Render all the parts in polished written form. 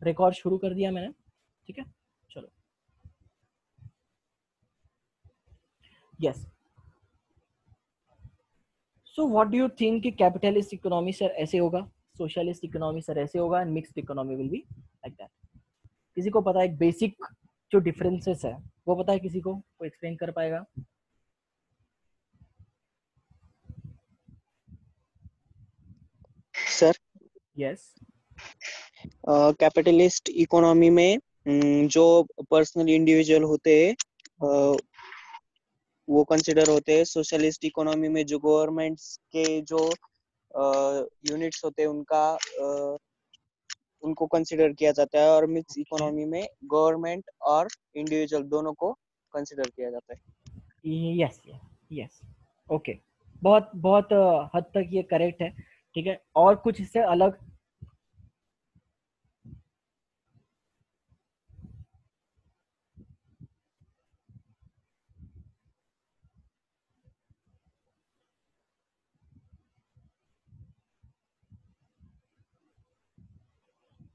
Record शुरू कर दिया मैंने, ठीक है। चलो, yes. So what do you think कि कैपिटलिस्ट इकोनॉमी सर ऐसे होगा, सोशलिस्ट इकोनॉमी सर ऐसे होगा, and mixed economy will be like that? किसी को पता है एक बेसिक जो डिफरेंसेस है वो पता है किसी को? कोई एक्सप्लेन कर पाएगा? Sir, yes. कैपिटलिस्ट इकोनॉमी में जो पर्सनल इंडिविजुअल होते हैं वो कंसिडर होते हैं। सोशलिस्ट इकोनॉमी में जो गवर्नमेंट्स के जो यूनिट्स होते हैं उनको कंसिडर किया जाता है, और मिक्स इकोनॉमी में गवर्नमेंट और इंडिविजुअल दोनों को कंसिडर किया जाता है। Yes yes, okay. बहुत बहुत हद तक ये करेक्ट है, ठीक है। और कुछ इससे अलग?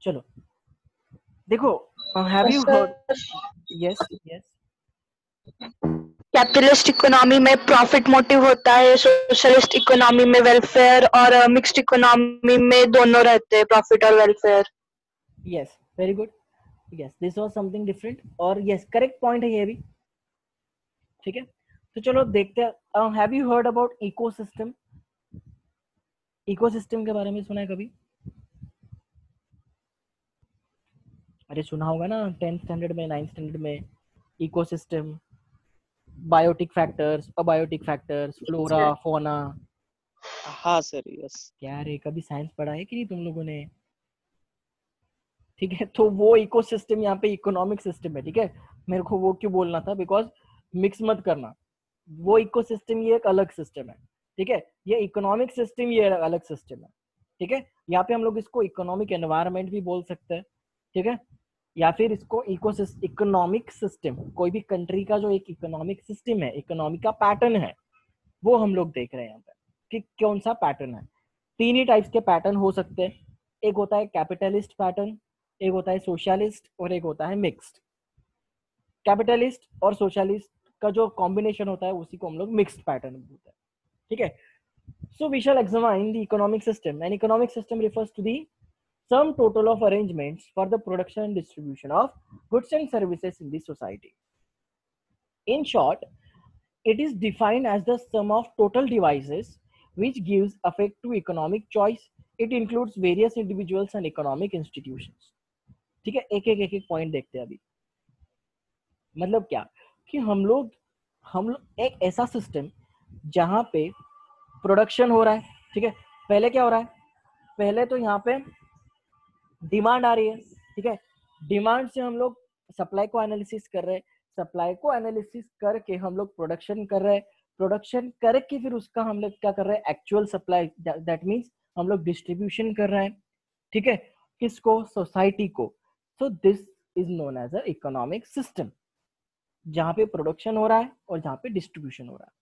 चलो देखो, have you heard? Yes yes. Capitalist economy में प्रॉफिट मोटिव होता है, सोशलिस्ट इकोनॉमी में वेलफेयर, और मिक्स्ड इकोनॉमी में दोनों रहते हैं, प्रॉफिट और welfare. Yes, very good. Yes, this was something different, और यस करेक्ट पॉइंट है ये भी, ठीक है। तो चलो देखते हैं, have you heard about ecosystem? Ecosystem के बारे में सुना है कभी? अरे सुना होगा ना, 10th स्टैंडर्ड में, 9th स्टैंडर्ड में, ecosystem, biotic factors, abiotic factors, flora, fauna. हाँ सर, यस। क्या रे, कभी साइंस पढ़ा है कि नहीं तुम लोगों ने? ठीक है, तो वो इकोसिस्टम यहाँ पे इकोनॉमिक सिस्टम है, ठीक है। मेरे को वो क्यों बोलना था, बिकॉज मिक्स मत करना। वो इकोसिस्टम ये एक अलग सिस्टम है, ठीक है। ये इकोनॉमिक सिस्टम ये अलग सिस्टम है, ठीक है। यहाँ पे हम लोग इसको इकोनॉमिक एनवायरनमेंट भी बोल सकते हैं, ठीक है। या फिर इसको इकोनॉमिक सिस्टम, कोई भी कंट्री का जो एक इकोनॉमिक सिस्टम है, इकोनॉमिक का पैटर्न है, वो हम लोग देख रहे हैं यहाँ पे कि कौन सा पैटर्न है। तीन ही टाइप्स के पैटर्न हो सकते हैं, एक होता है कैपिटलिस्ट पैटर्न, एक होता है सोशलिस्ट, और एक होता है मिक्स्ड। कैपिटलिस्ट और सोशलिस्ट का जो कॉम्बिनेशन होता है उसी को हम लोग मिक्स्ड पैटर्न बोलते हैं, ठीक है। So we shall examine the economic system. An economic system refers to the sum total of arrangements for the production and distribution of goods and services in the society. In short, it is defined as the sum of total devices which gives effect to economic choice. It includes various individuals and economic institutions. ठीक है, एक एक point देखते हैं अभी। मतलब क्या कि हम लोग एक ऐसा सिस्टम जहां पे प्रोडक्शन हो रहा है, ठीक है। पहले क्या हो रहा है, पहले तो यहाँ पे डिमांड आ रही है, ठीक है। डिमांड से हम लोग सप्लाई को एनालिसिस कर रहे हैं, सप्लाई को एनालिसिस करके हम लोग प्रोडक्शन कर रहे हैं, प्रोडक्शन करके फिर उसका हम लोग क्या कर रहे हैं, एक्चुअल सप्लाई, दैट मीन्स हम लोग डिस्ट्रीब्यूशन कर रहे हैं, ठीक है। किसको? सोसाइटी को। So this is known as a economic system, जहां पे प्रोडक्शन हो रहा है और जहां पे डिस्ट्रीब्यूशन हो रहा है।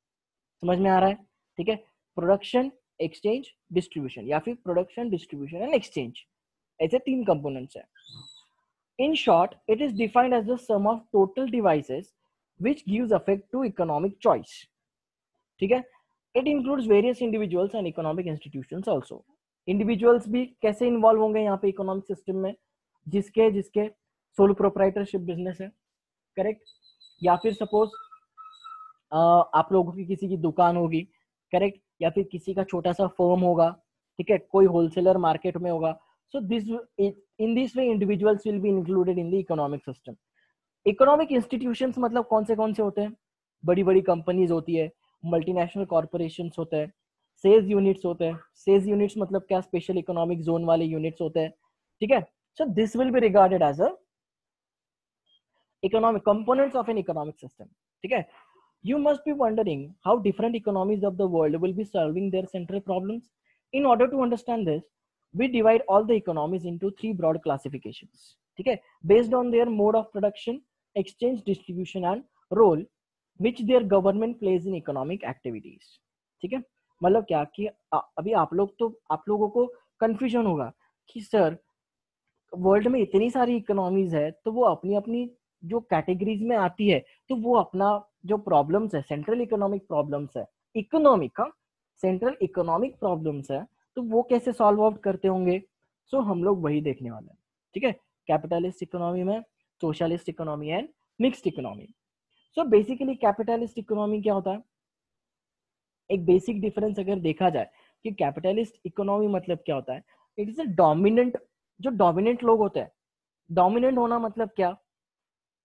समझ में आ रहा है? ठीक है, प्रोडक्शन, एक्सचेंज, डिस्ट्रीब्यूशन, या फिर प्रोडक्शन, डिस्ट्रीब्यूशन एंड एक्सचेंज, ऐसे तीन कंपोनेंट्स है। In short, it is defined as the sum of total devices which gives effect to economic choice. ठीक है, it includes various individuals and economic institutions also. Individuals भी कैसे involve होंगे यहाँ पे इकोनॉमिक सिस्टम में? जिसके जिसके सोलो प्रोप्राइटरशिप बिजनेस है, करेक्ट। या फिर सपोज आप लोगों की किसी की दुकान होगी, करेक्ट, या फिर किसी का छोटा सा फर्म होगा, ठीक है, कोई होलसेलर मार्केट में होगा। So this, in this way individuals will be included in the economic system. Economic institutions मतलब कौन से होते हैं? बड़ी बड़ी कंपनीज होती है, मल्टीनेशनल कॉर्पोरेशंस होते हैं, सेल्स यूनिट्स होते हैं। सेल्स यूनिट्स मतलब क्या? स्पेशल इकोनॉमिक जोन वाले यूनिट्स होते हैं, ठीक है। So this will be regarded as a economic components of an economic system, ठीक है। You must be wondering how different economies of the world will be solving their central problems. In order to understand this, we divide all the economies into three broad classifications, ठीक है, based on their mode of production, exchange, distribution and role which their government plays in economic activities. ठीक है, मतलब क्या कि अभी आप लोगों को कंफ्यूजन होगा कि सर वर्ल्ड में इतनी सारी इकोनॉमीज है, तो वो अपनी अपनी जो कैटेगरीज में आती है, तो वो अपना जो प्रॉब्लम्स है, सेंट्रल इकोनॉमिक प्रॉब्लम्स है, इकोनॉमिक, हाँ, सेंट्रल इकोनॉमिक प्रॉब्लम्स है, तो वो कैसे सॉल्व आउट करते होंगे। सो हम लोग वही देखने वाले हैं, ठीक है, कैपिटलिस्ट इकोनॉमी में, socialist economy and mixed economy. So basically capitalist economy क्या होता है, एक बेसिक डिफरेंस अगर देखा जाए कि कैपिटलिस्ट इकोनॉमी मतलब क्या होता है, इट इज अ डोमिनेंट, जो डोमिनेंट लोग होते हैं, डोमिनेंट होना मतलब क्या,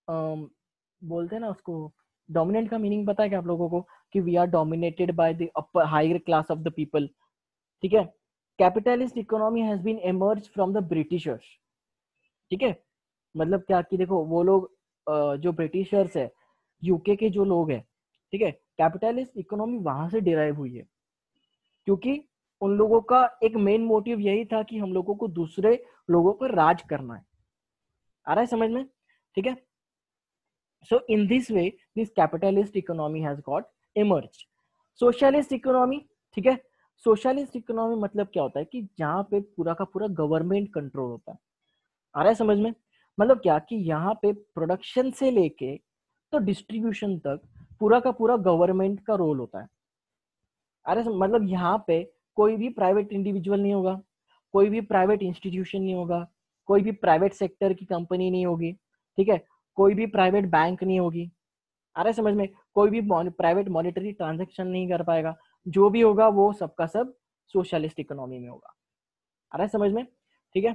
बोलते हैं ना उसको, डोमिनेंट का मीनिंग पता है क्या आप लोगों को, कि we are dominated by the upper higher class of the people, ठीक है। Capitalist economy has been emerge from the Britishers, ठीक है, मतलब क्या कि देखो वो लोग जो ब्रिटिशर्स है, यूके के जो लोग हैं, ठीक है, कैपिटलिस्ट इकोनॉमी वहां से डिराइव हुई है, क्योंकि उन लोगों का एक मेन मोटिव यही था कि हम लोगों को दूसरे लोगों पर राज करना है। आ रहा है समझ में, ठीक है। So in this way this capitalist economy has got emerged. Socialist economy, ठीक है, सोशलिस्ट इकोनॉमी मतलब क्या होता है कि जहाँ पे पूरा का पूरा गवर्नमेंट कंट्रोल होता है। आ रहा है समझ में, मतलब क्या कि यहाँ पे प्रोडक्शन से लेके तो डिस्ट्रीब्यूशन तक पूरा का पूरा गवर्नमेंट का रोल होता है। आ रहा है मतलब यहाँ पे कोई भी प्राइवेट इंडिविजुअल नहीं होगा, कोई भी प्राइवेट इंस्टीट्यूशन नहीं होगा, कोई भी प्राइवेट सेक्टर की कंपनी नहीं होगी, ठीक है, कोई भी प्राइवेट बैंक नहीं होगी। आ रहा है समझ में, कोई भी प्राइवेट मॉनेटरी ट्रांजैक्शन नहीं कर पाएगा, जो भी होगा वो सबका सब सोशलिस्ट इकोनॉमी में होगा। आ रहा है समझ में, ठीक है।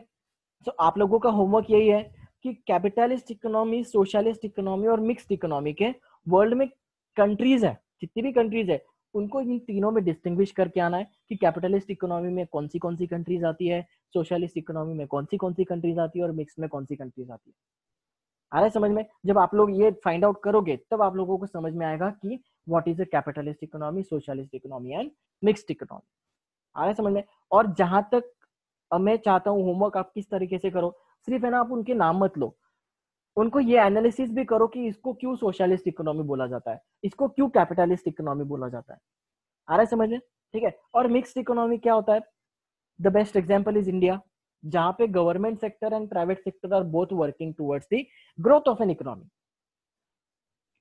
तो आप लोगों का होमवर्क यही है कि कैपिटलिस्ट इकोनॉमी, सोशलिस्ट इकोनॉमी और मिक्स्ड इकोनॉमी के वर्ल्ड में कंट्रीज है, जितनी भी कंट्रीज है, उनको इन तीनों में डिस्टिंग्विश करके आना है कि कैपिटलिस्ट इकोनॉमी में कौन सी कंट्रीज आती है, सोशलिस्ट इकोनॉमी में कौन सी कंट्रीज आती है, और मिक्स में कौन सी कंट्रीज आती है। आ रहा है समझ में, जब आप लोग ये फाइंड आउट करोगे तब आप लोगों को समझ में आएगा कि what is a capitalist economy, socialist economy and mixed economy. आ रहा है समझ में। और जहां तक मैं चाहता हूँ होमवर्क आप किस तरीके से करो, सिर्फ है ना आप उनके नाम मत लो, उनको ये एनालिसिस भी करो कि इसको क्यों सोशलिस्ट इकोनॉमी बोला जाता है, इसको क्यों कैपिटलिस्ट इकोनॉमी बोला जाता है। आ रहा है समझ में, ठीक है। और मिक्स्ड इकोनॉमी क्या होता है, the best example is India, जहां पे government sector and private sector are both working towards the growth of an economy.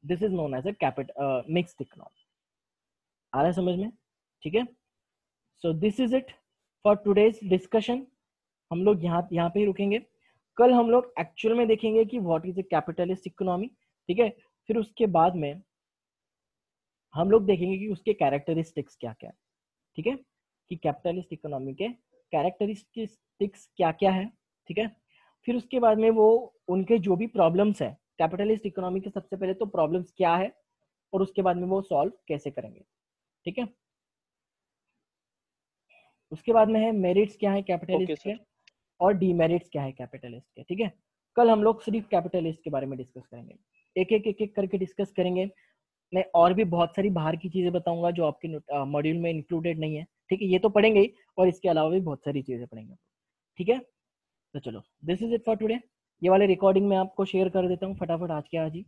This is known as a mixed economy. आ रहा है समझ में, ठीक है। So this is it for today's discussion. हम लोग यहाँ पे ही रुकेंगे। कल हम लोग एक्चुअल में देखेंगे कि what is a capitalist economy, ठीक है। फिर उसके बाद में हम लोग देखेंगे कि उसके कैरेक्टरिस्टिक्स क्या क्या है, ठीक है, कि कैपिटलिस्ट इकोनॉमी के कैरेक्टरिस्टिक्स क्या क्या है, ठीक है। फिर उसके बाद में वो उनके जो भी प्रॉब्लम्स है कैपिटलिस्ट इकोनॉमी के, सबसे पहले तो प्रॉब्लम्स क्या है और उसके बाद में वो सॉल्व कैसे करेंगे, ठीक है। उसके बाद में है मेरिट्स क्या है कैपिटलिस्ट के और डीमेरिट्स क्या है कैपिटलिस्ट के, ठीक है। कल हम लोग सिर्फ कैपिटलिस्ट के बारे में डिस्कस करेंगे, एक एक करके डिस्कस करेंगे। मैं और भी बहुत सारी बाहर की चीजें बताऊंगा जो आपके मॉड्यूल में इंक्लूडेड नहीं है, ठीक है, ये तो पढ़ेंगे ही और इसके अलावा भी बहुत सारी चीजें पढ़ेंगे, ठीक है। तो चलो this is it for today. ये वाले रिकॉर्डिंग मैं आपको शेयर कर देता हूँ फटाफट आज के आज ही,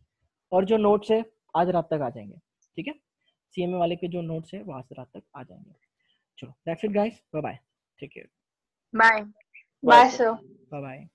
और जो नोट्स है आज रात तक आ जाएंगे, ठीक है। सीएमए वाले के जो नोट्स है वो आज रात तक आ जाएंगे। चलो that's it guys, bye bye, take care, bye bye sir, bye bye.